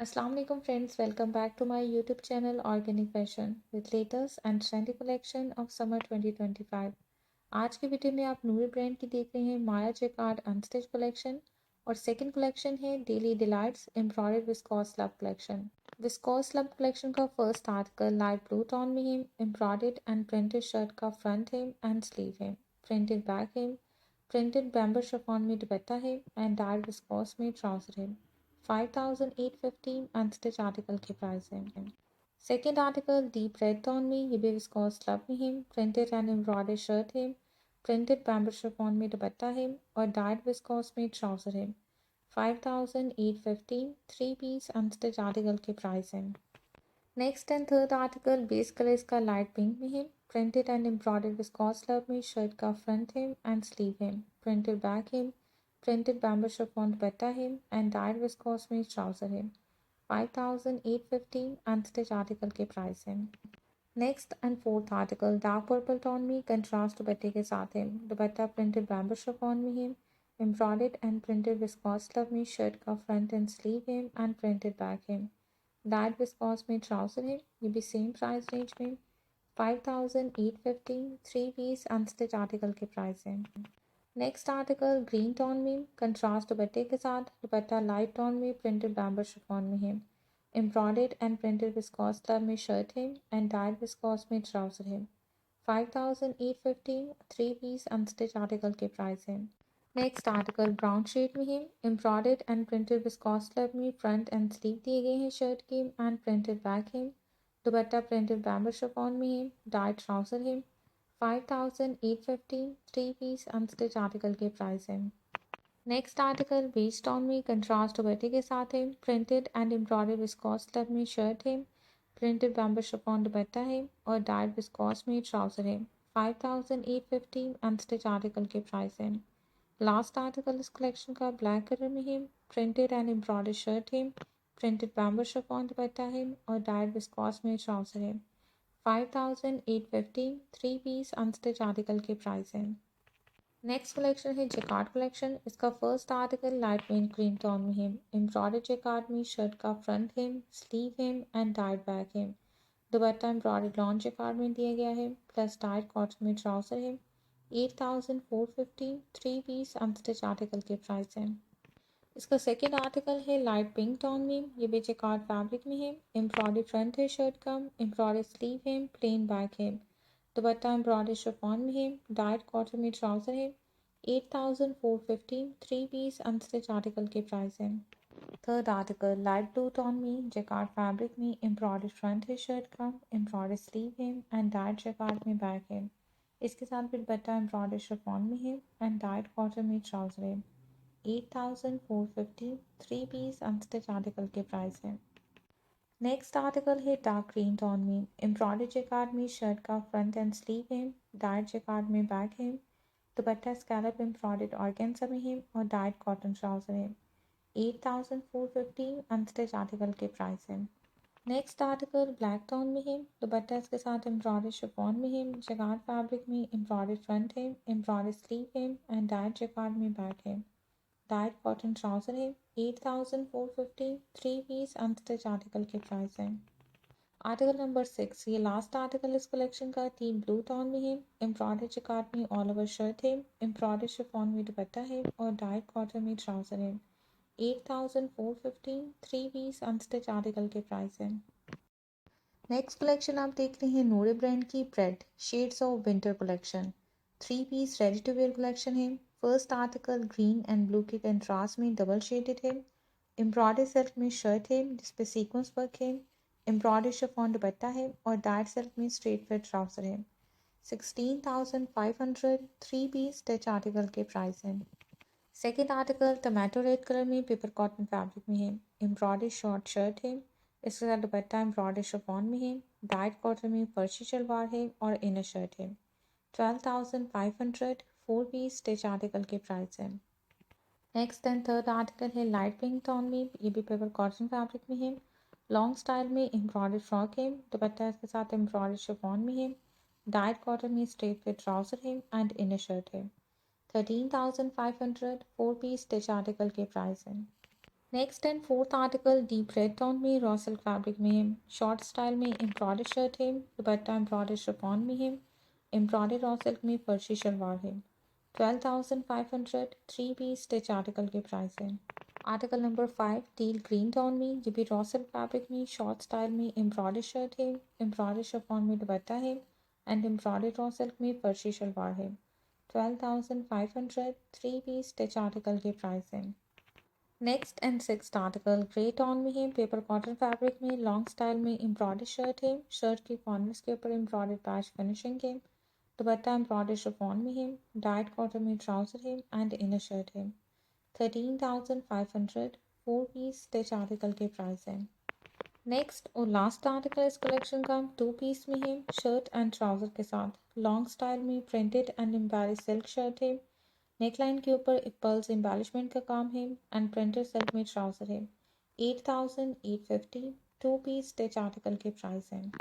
अस्सलाम वालेकुम friends, welcome back to my YouTube channel organic fashion with latest and trendy collection of summer 2025। आज की video में आप नूरी ब्रांड की देख रहे हैं माया जेकार्ड अनस्टिच कलेक्शन और सेकंड कलेक्शन है daily delights embroidered viscose love collection. Viscose love collection का first article light blue tone में है। एम्ब्रॉयडर्ड एंड प्रिंटेड शर्ट का फ्रंट है एंड स्लीव है, प्रिंटेड बैक है, प्रिंटेड बैम्बर शिफॉन में दुपट्टा है एंड डार्क विस्कोस में ट्राउजर है। 5815 अनस्टिच आर्टिकल के प्राइस हैं। Second article deep red tone में, ये भी विस्कोस स्लब में है, प्रिंटेड एंड एम्ब्रॉयडर्ड शर्ट है, प्रिंटेड बैम्बर शिफॉन में दुपट्टा है और डार्क विस्कोस में ट्राउजर है। 5815 थ्री पीस अनस्टिच आर्टिकल के प्राइस हैं। Next and third article base colour इसका लाइट पिंक में है, printed and embroidered viscose slub में शर्ट का फ्रंट है एंड स्लीव है, प्रिंटेड बैक है, प्रिंटेड बैम्बर शिफॉन दुपट्टा है एंड डायर्ड विस्कोस में ट्राउजर है। 5815 अनस्टिच आर्टिकल के प्राइस हैं। Next and fourth article dark purple tone में कंट्रास्ट दुपट्टे के साथ है। दुपट्टा प्रिंटेड बैम्बर शिफॉन में है, embroidered and printed viscose slub में शर्ट का फ्रंट एंड स्लीव है एंड प्रिंटेड बैक है। डार्क विस्कोस में ट्राउजर है, ये भी सेम प्राइस रेंज में। 5815 थ्री पीस अनस्टिच आर्टिकल के प्राइस हैं। नेक्स्ट आर्टिकल ग्रीन टोन में कंट्रास्ट दुपट्टे के साथ, दुपट्टा लाइट टोन में प्रिंटेड बैम्बर शिफॉन में है, embroidered and printed viscose slub में शर्ट है एंड डार्क विस्कोस में ट्राउजर है। 5815 थ्री पीस अनस्टिच आर्टिकल के प्राइस हैं। नेक्स्ट आर्टिकल ब्राउन शेड में है, embroidered and printed viscose slub में फ्रंट एंड स्लीव दिए गए हैं शर्ट के एंड प्रिंटेड बैक है, दुपट्टा प्रिंटेड बैम्बर शिफॉन में है, डार्क ट्राउजर है। 5815 थ्री पीस अनस्टिच आर्टिकल के प्राइस हैं। नेक्स्ट आर्टिकल बेस टोन में कंट्रास्ट दुपट्टे के साथ है, printed and embroidered viscose slub में शर्ट है, प्रिंटेड बैम्बर शिफॉन दुपट्टा है और डार्क विस्कोस में ट्राउजर है। 5815 अनस्टिच आर्टिकल के प्राइस हैं। लास्ट आर्टिकल इस कलेक्शन का ब्लैक कलर में है, प्रिंटेड एंड एम्ब्रॉयडर्ड शर्ट है, प्रिंटेड बैम्बर शिफॉन दुपट्टा है और डार्क विस्कोस में ट्राउजर है। 5815 थ्री पीस अनस्टिच आर्टिकल के प्राइस हैं। नेक्स्ट कलेक्शन है जेकार्ड कलेक्शन। इसका first article light paint green tone में है, एम्ब्रॉयडर्ड जेकार्ड में शर्ट का फ्रंट है, स्लीव है एंड टाइट बैक है, दुपट्टा एम्ब्रॉयडर्ड लॉन जेकार्ड में दिया गया है प्लस टाइट कॉटन में ट्राउजर है। 8450 थ्री पीस अनस्टिच आर्टिकल के प्राइस हैं। इसका सेकेंड आर्टिकल है लाइट पिंक टोन में, ये भी जेकार्ड फैब्रिक में है, एम्ब्रॉयडरी फ्रंट है शर्ट का, एम्ब्रॉयडरी स्लीव है, प्लेन बैक है, दुपट्टा एम्ब्रॉयडरी शिफॉन में है, डार्क कॉटन में ट्राउजर है। 8450 थ्री पीस अनस्टिच आर्टिकल के प्राइस हैं। Third article light blue tone में जेकार्ड फैब्रिक में, एम्ब्रॉयडरी फ्रंट है शर्ट का, एम्ब्रॉयडरी स्लीव है एंड डार्क जेकार्ड में बैक है, इसके साथ भी दुपट्टा एम्ब्रॉयडरी शिफॉन में है एंड डार्क कॉटन में ट्राउजर है। 8450 थ्री पीस अनस्टिच आर्टिकल के प्राइस है। नेक्स्ट आर्टिकल है डार्क ग्रीन टोन में, एम्ब्रॉयडरी जेकार्ड में शर्ट का फ्रंट एंड स्लीव है, डार्क जेकार्ड में बैक है, दुपट्टा स्कैलप एम्ब्रॉयडर्ड ऑर्गेन्जा में है और डार्क कॉटन ट्राउजर है। 8450 अनस्टिच आर्टिकल के प्राइस है। नेक्स्ट आर्टिकल ब्लैक टोन में है, दुपट्टा इसके साथ एम्ब्रॉयडरी शिफॉन में है, जेकार्ड फैब्रिक में, एम्ब्रॉयडरी फ्रंट है, एम्ब्रॉयडरी स्लीव है एंड डार्क जेकार्ड में बैक है, डाइट कॉटन ट्राउजर है। 8450 थ्री पीस अनस्टिच आर्टिकल के प्राइस हैं। आर्टिकल नंबर 6, ये लास्ट आर्टिकल इस कलेक्शन का तीन ब्लू टोन में है, एम्ब्रॉयडरी जिकार्ड में ऑल ओवर शर्ट है, एम्ब्रॉयडरी शिफॉन में दुपट्टा है और डाइट कॉटन में ट्राउजर है। 8450 थ्री पीस अनस्टिच आर्टिकल के प्राइस हैं। नेक्स्ट कलेक्शन आप देख रहे हैं नूरे ब्रांड की प्रेड shades of winter collection. Three piece ready to wear collection है। First article green and blue के कंट्रास्ट में डबल शेडेड है, एम्ब्रॉयडरी सिल्क में शर्ट है जिसपे सीक्वेंस वर्क है, एम्ब्रॉयडरी शिफॉन दुपट्टा है और डार्क सिल्क में स्ट्रेट फिट ट्राउजर है। 16,500 थ्री पीस स्टिच आर्टिकल के प्राइस हैं। Second article tomato red colour में पेपर कॉटन फैब्रिक में है, एम्ब्रॉयडरी शॉर्ट शर्ट है, इसके साथ दुपट्टा एम्ब्रॉयडरी शिफॉन में है, डाइट कॉटन में फर्शी शलवार है और इनर शर्ट है। 12,500 फोर पीस स्टिच आर्टिकल के प्राइस है। नेक्स्ट एंड थर्ड आर्टिकल है लाइट पिंक टोन में, ये भी पेपर कॉटन फैब्रिक में है, लॉन्ग स्टाइल में एम्ब्रॉयडरी फ्रॉक है, दुपट्टा इसके साथ एम्ब्रॉयडरी शिफॉन में है, डाइट कॉटन में स्ट्रेट फिट ट्राउजर है एंड इनर शर्ट है। 13,500 फोर पीस स्टिच आर्टिकल के प्राइस हैं। Next and fourth article deep red tone में रॉ सिल्क फैब्रिक में है, शॉर्ट स्टाइल में एम्ब्रॉयडर्ड शर्ट है, दुपट्टा एम्ब्रॉयडर्ड शिफॉन में है, एम्ब्रॉयडर्ड रॉ सिल्क में फर्शी शलवार है। 12,500 थ्री पीस स्टिच आर्टिकल के प्राइस है। Article number 5 till green tone में, ये भी रॉ सिल्क फैब्रिक में शॉर्ट स्टाइल में एम्ब्रॉयडर्ड शर्ट है, एम्ब्रॉयडर्ड शिफॉन में दुपट्टा है एंड एम्ब्रॉयडर्ड रॉ सिल्क में फर्शी शलवार है। 12,500 थ्री पीस स्टिच आर्टिकल के प्राइस है। Next and sixth article grey tone में है, पेपर कॉटन फैब्रिक में लॉन्ग स्टाइल में एम्ब्रॉयडर्ड शर्ट है, शर्ट के कॉर्नर्स के ऊपर एम्ब्रॉयडर्ड पैच फिनिशिंग है, दुपट्टा एम्ब्रॉयडर्ड शिफॉन में है, डाइट कॉटन में ट्राउजर है एंड इनर शर्ट है। 13,500 फोर पीस स्टिच आर्टिकल के प्राइस है। नेक्स्ट और लास्ट आर्टिकल इस कलेक्शन का टू पीस में है, शर्ट एंड ट्राउजर के साथ लॉन्ग स्टाइल में printed and embellish silk shirt है, नेकलाइन के ऊपर पर्ल्स एम्बेलिशमेंट का काम है एंड प्रिंटेड सिल्क में ट्राउजर है। 8,850 टू पीस स्टिच आर्टिकल के प्राइस हैं।